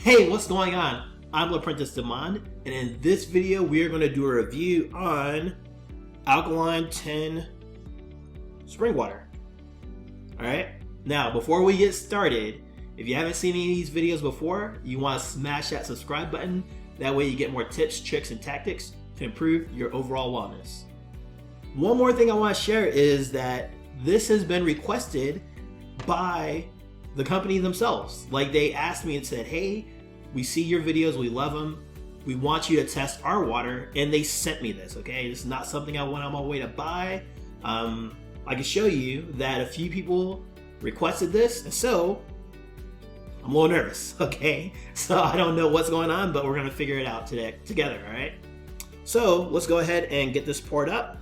Hey, what's going on? I'm Apprentice Demond, and in this video we are going to do a review on Alkaline 10 spring water. Alright, now before we get started, if you haven't seen any of these videos before, you want to smash that subscribe button. That way you get more tips, tricks, and tactics to improve your overall wellness. One more thing I want to share is that this has been requested by the company themselves. Like, they asked me and said, hey, we see your videos, we love them, we want you to test our water, and they sent me this. Okay, this is not something I went on my way to buy. I can show you that a few people requested this, and so I'm a little nervous. Okay, so I don't know what's going on, but we're gonna figure it out today together. All right, so let's go ahead and get this poured up.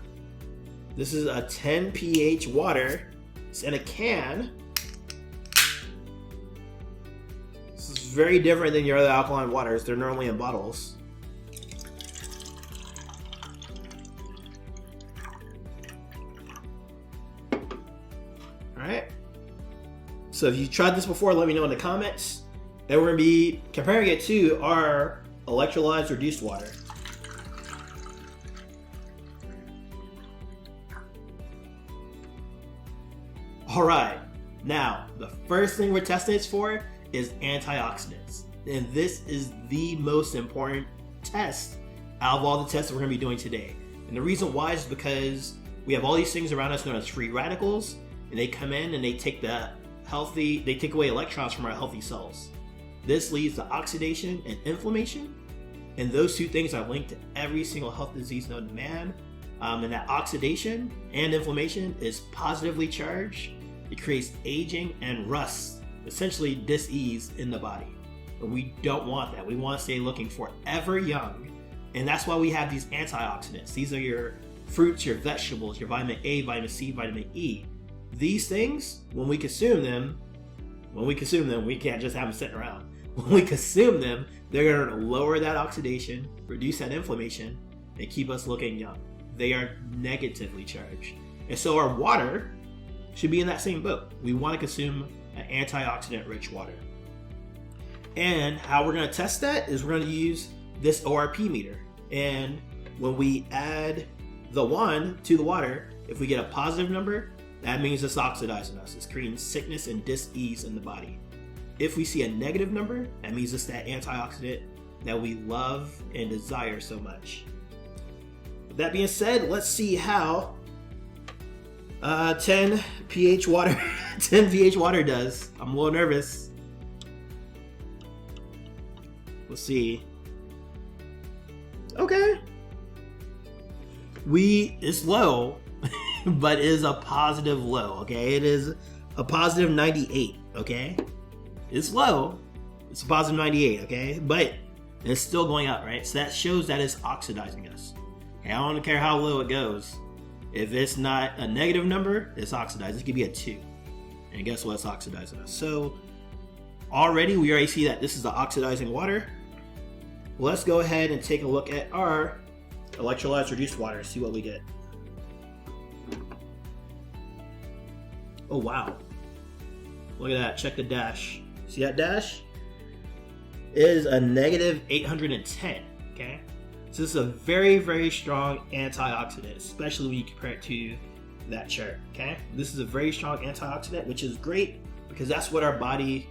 This is a 10 pH water. It's in a can. This is very different than your other alkaline waters. They're normally in bottles. Alright. So if you tried this before, let me know in the comments. And we're going to be comparing it to our electrolyzed reduced water. Alright, now the first thing we're testing this for is antioxidants. And this is the most important test out of all the tests that we're going to be doing today. And the reason why is because we have all these things around us known as free radicals, and they come in and they take away electrons from our healthy cells. This leads to oxidation and inflammation, and those two things are linked to every single health disease known to man. And that oxidation and inflammation is positively charged. It creates aging and rust, essentially dis-ease in the body. But we don't want that. We want to stay looking forever young. And that's why we have these antioxidants. These are your fruits, your vegetables, your vitamin A, vitamin C, vitamin E. These things, when we consume them, we can't just have them sitting around. When we consume them, they're going to lower that oxidation, reduce that inflammation, and keep us looking young. They are negatively charged. And so our water should be in that same boat. We want to consume an antioxidant-rich water. And how we're going to test that is we're going to use this ORP meter. And when we add the 1 to the water, if we get a positive number, that means it's oxidizing us. It's creating sickness and dis-ease in the body. If we see a negative number, that means it's that antioxidant that we love and desire so much. With that being said, let's see how 10 pH water 10 pH water does. I'm a little nervous. Let's see. Okay. It's low, but it is a positive low, okay? It is a positive 98, okay? It's low. It's a positive 98, okay? But it's still going up, right? So that shows that it's oxidizing us. Okay, I don't care how low it goes. If it's not a negative number, it's oxidized. It could be a 2. And guess what? It's oxidizing us. So we already see that this is the oxidizing water. Let's go ahead and take a look at our electrolyzed reduced water, see what we get. Oh wow. Look at that. Check the dash. See that dash? It is a negative 810. Okay? So this is a very, very strong antioxidant, especially when you compare it to that chart, okay? This is a very strong antioxidant, which is great because that's what our body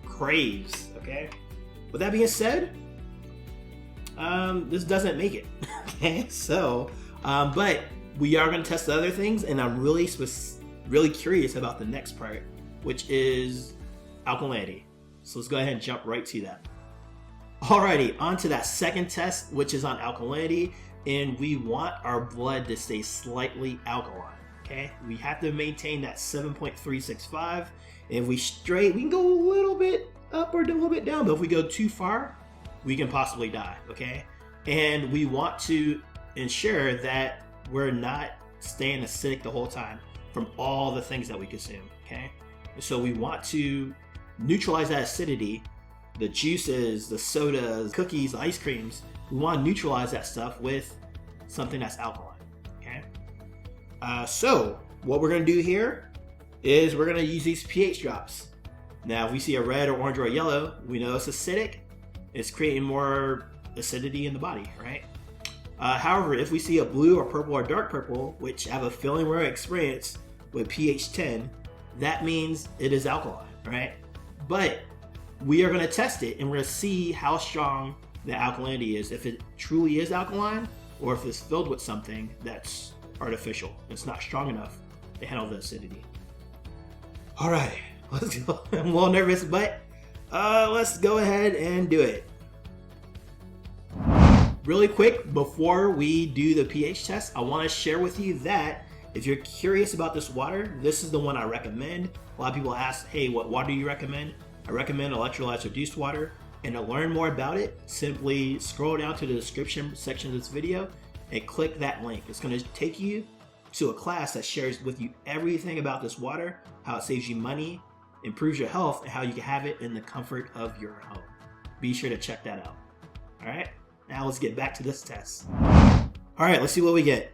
craves, okay? With that being said, this doesn't make it, okay? So, but we are going to test the other things, and I'm really curious about the next part, which is alkalinity. So let's go ahead and jump right to that. Alrighty, on to that second test, which is on alkalinity, and we want our blood to stay slightly alkaline, okay? We have to maintain that 7.365. If we can go a little bit up or a little bit down, but if we go too far, we can possibly die, okay? And we want to ensure that we're not staying acidic the whole time from all the things that we consume, okay? So we want to neutralize that acidity. The juices, the sodas, cookies, ice creams, we want to neutralize that stuff with something that's alkaline, okay? So what we're going to do here is we're going to use these pH drops. Now, if we see a red or orange or a yellow, we know it's acidic. it's creating more acidity in the body, right? However, if we see a blue or purple or dark purple, which have a feeling we're experienced with pH 10, that means it is alkaline, right? But we are going to test it and we're going to see how strong the alkalinity is, if it truly is alkaline or if it's filled with something that's artificial. It's not strong enough to handle the acidity. All right, let's go. I'm a little nervous, but let's go ahead and do it. Really quick, before we do the pH test, I want to share with you that if you're curious about this water, this is the one I recommend. A lot of people ask, hey, what water do you recommend? I recommend electrolytes reduced water. And to learn more about it, simply scroll down to the description section of this video and click that link. It's going to take you to a class that shares with you everything about this water, how it saves you money, improves your health, and how you can have it in the comfort of your home. Be sure to check that out. All right, now let's get back to this test. All right, let's see what we get.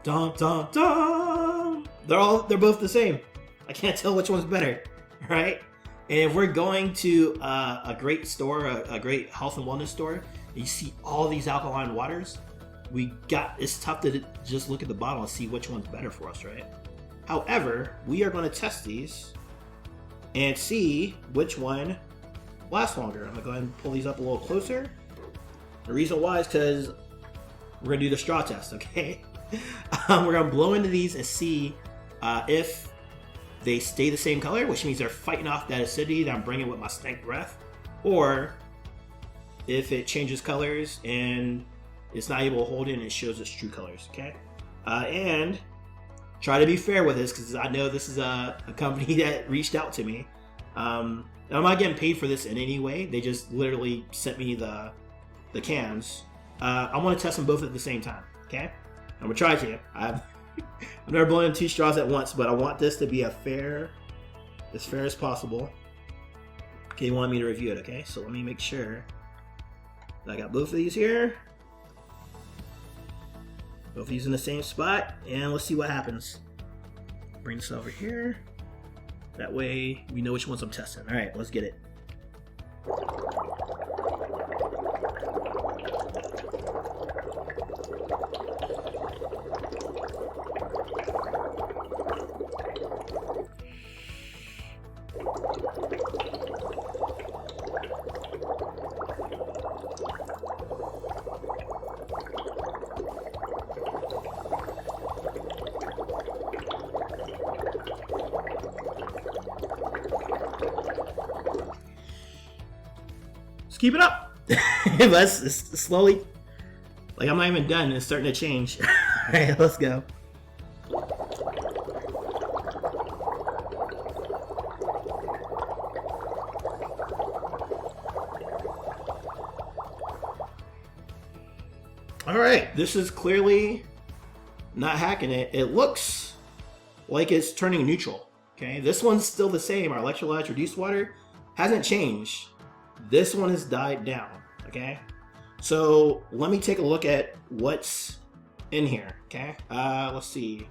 Dun, dun, dun. They're both the same. I can't tell which one's better, right? And if we're going to a great store, a great health and wellness store, and you see all these alkaline waters, it's tough to just look at the bottle and see which one's better for us, right? However, we are going to test these and see which one lasts longer. I'm going to go ahead and pull these up a little closer. The reason why is because we're going to do the straw test, okay? We're going to blow into these and see if they stay the same color, which means they're fighting off that acidity that I'm bringing with my stank breath, or if it changes colors and it's not able to hold it and it shows its true colors, okay? And try to be fair with this because I know this is a company that reached out to me. I'm not getting paid for this in any way. They just literally sent me the cans. I want to test them both at the same time, okay? I'm gonna try to. I've never blown in 2 straws at once, but I want this to be as fair as possible. Okay, you want me to review it, okay? So let me make sure that I got both of these here. Both of these in the same spot, and let's see what happens. Bring this over here. That way we know which ones I'm testing. All right, let's get it. Keep it up. Let's slowly, like I'm not even done, it's starting to change. All right, let's go. All right, this is clearly not hacking it. It looks like it's turning neutral. Okay, this one's still the same. Our electrolytes reduced water hasn't changed. This one has died down, okay? So let me take a look at what's in here, okay? Let's see.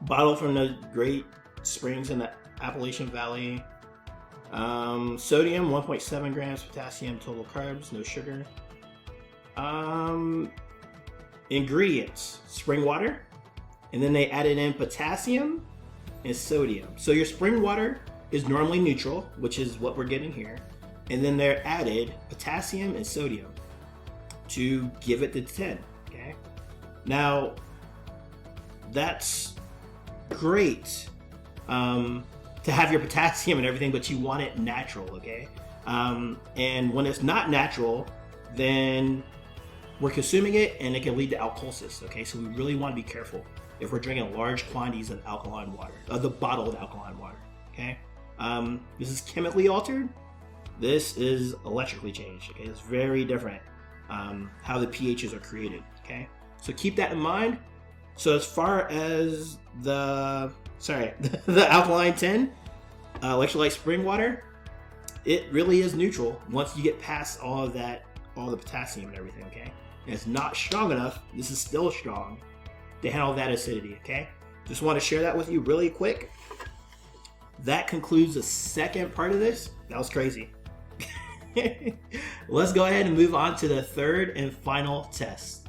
Bottle from the Great Springs in the Appalachian Valley. Sodium, 1.7 grams. Potassium, total carbs, no sugar. Ingredients, spring water. And then they added in potassium and sodium. So your spring water is normally neutral, which is what we're getting here. And then they're added potassium and sodium to give it the 10, okay? Now, that's great to have your potassium and everything, but you want it natural, okay? And when it's not natural, then we're consuming it and it can lead to alkalosis, okay? So we really want to be careful if we're drinking large quantities of alkaline water, the bottled alkaline water, okay? This is chemically altered. This is electrically changed. Okay, it's very different how the pHs are created. Okay, so keep that in mind. So as far as the Alkaline 10 electrolyte spring water, it really is neutral once you get past all of that, all the potassium and everything. Okay, and it's not strong enough. This is still strong to handle that acidity. Okay, Just want to share that with you really quick. That concludes the second part of this. That was crazy. Let's go ahead and move on to the third and final test.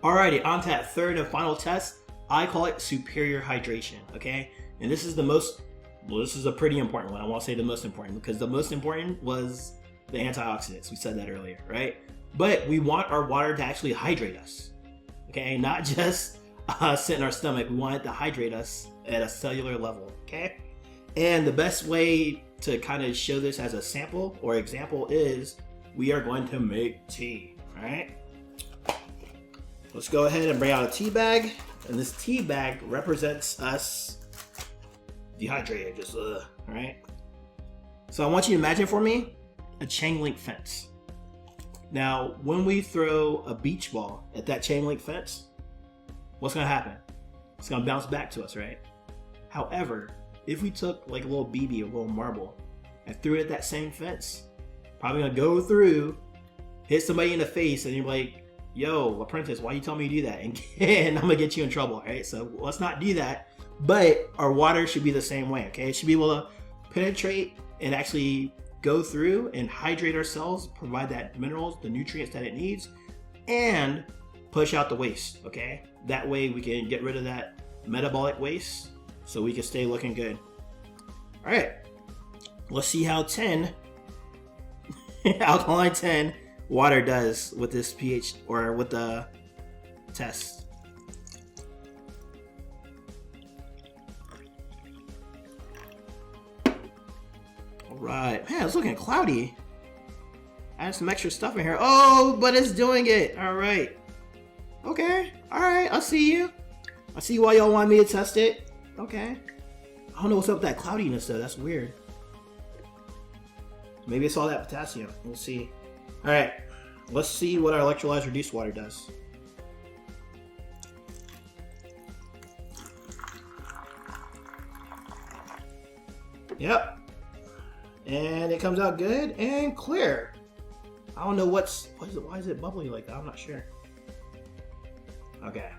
Alrighty, on to that third and final test. I call it superior hydration, okay? And this is this is a pretty important one. I won't say the most important because the most important was the antioxidants. We said that earlier, right? But we want our water to actually hydrate us, okay? Not just sit in our stomach. We want it to hydrate us at a cellular level, okay? And the best way to kind of show this as a sample or example is we are going to make tea, all right? Let's go ahead and bring out a tea bag. And this tea bag represents us dehydrated, just all right? So I want you to imagine for me a chain link fence. Now, when we throw a beach ball at that chain link fence, what's gonna happen? It's gonna bounce back to us, right? However, if we took like a little BB, a little marble, and threw it at that same fence, probably gonna go through, hit somebody in the face, and you're like, yo, apprentice, why you tell me to do that? And I'm gonna get you in trouble, right? So let's not do that. But our water should be the same way, okay? It should be able to penetrate and actually go through and hydrate ourselves, provide that minerals, the nutrients that it needs, and push out the waste, okay? That way we can get rid of that metabolic waste so we can stay looking good. All right, let's see how Alkaline 10 water does with this pH or with the test. All right, man, it's looking cloudy. Add some extra stuff in here. Oh, but it's doing it. All right. Okay. All right. I see you. I see why y'all want me to test it. Okay. I don't know what's up with that cloudiness though. That's weird. Maybe it's all that potassium. We'll see. All right. Let's see what our electrolyzed reduced water does. Yep. And it comes out good and clear. I don't know why is it bubbly like that? I'm not sure. Okay.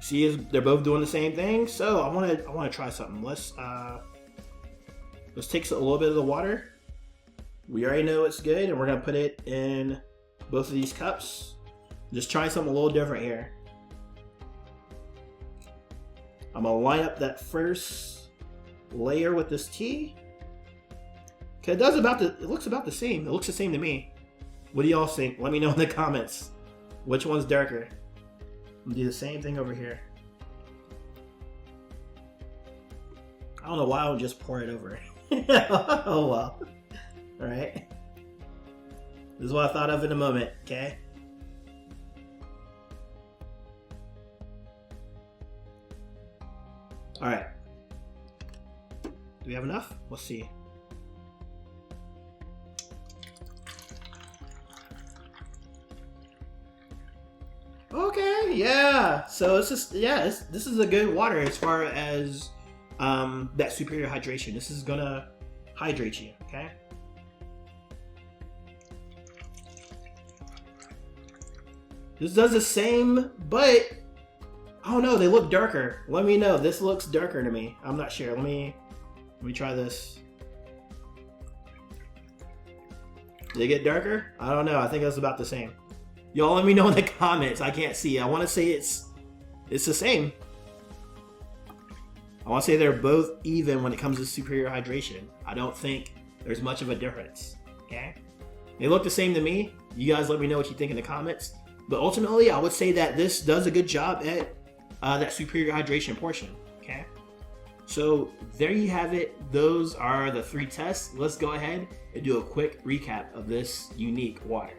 See, they're both doing the same thing. So I want to try something. Let's take a little bit of the water. We already know it's good, and we're gonna put it in both of these cups. Just try something a little different here. I'm gonna line up that first layer with this tea. Okay, it looks about the same. It looks the same to me. What do y'all think? Let me know in the comments. Which one's darker? I'm gonna do the same thing over here. I don't know why I don't just pour it over. Oh well. Alright. This is what I thought of in a moment, okay? Alright. Do we have enough? Let's see. Okay, yeah. So it's just, this is a good water as far as that superior hydration. This is gonna hydrate you, okay? This does the same, but I don't know, they look darker. Let me know. This looks darker to me. I'm not sure. Let me try this. Did it get darker? I don't know. I think that's about the same. Y'all let me know in the comments. I can't see. I want to say it's the same. I want to say they're both even when it comes to superior hydration. I don't think there's much of a difference. Okay? They look the same to me. You guys let me know what you think in the comments. But ultimately, I would say that this does a good job at that superior hydration portion. Okay? So there you have it. Those are the 3 tests. Let's go ahead and do a quick recap of this unique water.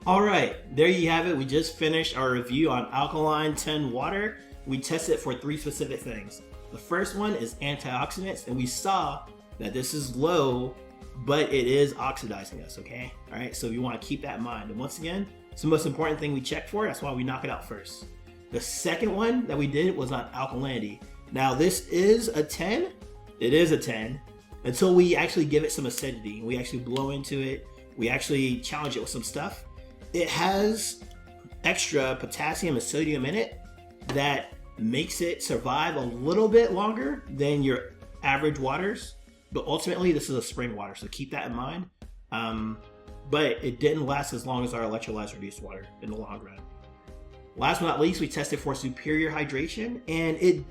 Alright, there you have it. We just finished our review on Alkaline 10 Water. We tested it for 3 specific things. The first one is antioxidants, and we saw that this is low, but it is oxidizing us, okay? Alright, so you want to keep that in mind. And once again, it's the most important thing we check for. That's why we knock it out first. The second one that we did was on alkalinity. Now this is a 10. It is a 10 until we actually give it some acidity. We actually blow into it. We actually challenge it with some stuff. It has extra potassium and sodium in it that makes it survive a little bit longer than your average waters. But ultimately, this is a spring water, so keep that in mind. But it didn't last as long as our electrolytes reduced water in the long run. Last but not least, we tested for superior hydration, and it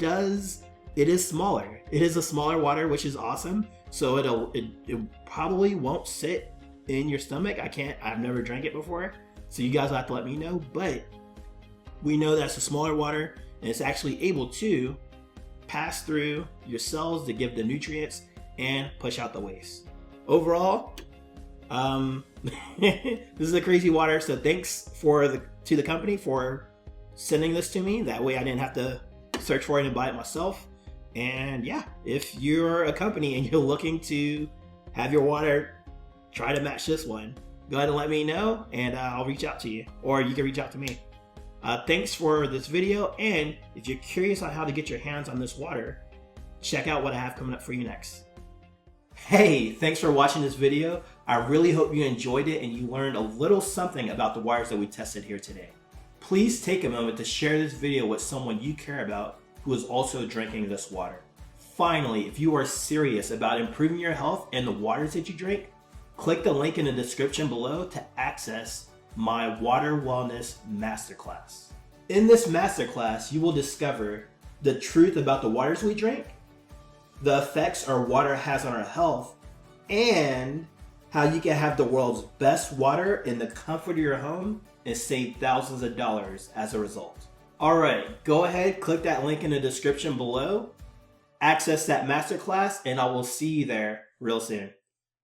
is smaller. It is a smaller water, which is awesome. So it probably won't sit in your stomach. I've never drank it before, so you guys will have to let me know. But we know that's a smaller water, and it's actually able to pass through your cells to give the nutrients and push out the waste. Overall, this is a crazy water. So thanks to the company for sending this to me. That way I didn't have to search for it and buy it myself. And yeah, if you're a company and you're looking to have your water try to match this one, go ahead and let me know, and I'll reach out to you, or you can reach out to me. Thanks for this video, and if you're curious on how to get your hands on this water, check out what I have coming up for you next. Hey, thanks for watching this video. I really hope you enjoyed it and you learned a little something about the waters that we tested here today. Please take a moment to share this video with someone you care about who is also drinking this water. Finally, if you are serious about improving your health and the waters that you drink, click the link in the description below to access my Water Wellness Masterclass. In this masterclass, you will discover the truth about the waters we drink, the effects our water has on our health, and how you can have the world's best water in the comfort of your home and save thousands of dollars as a result. Alright, go ahead, click that link in the description below, access that masterclass, and I will see you there real soon.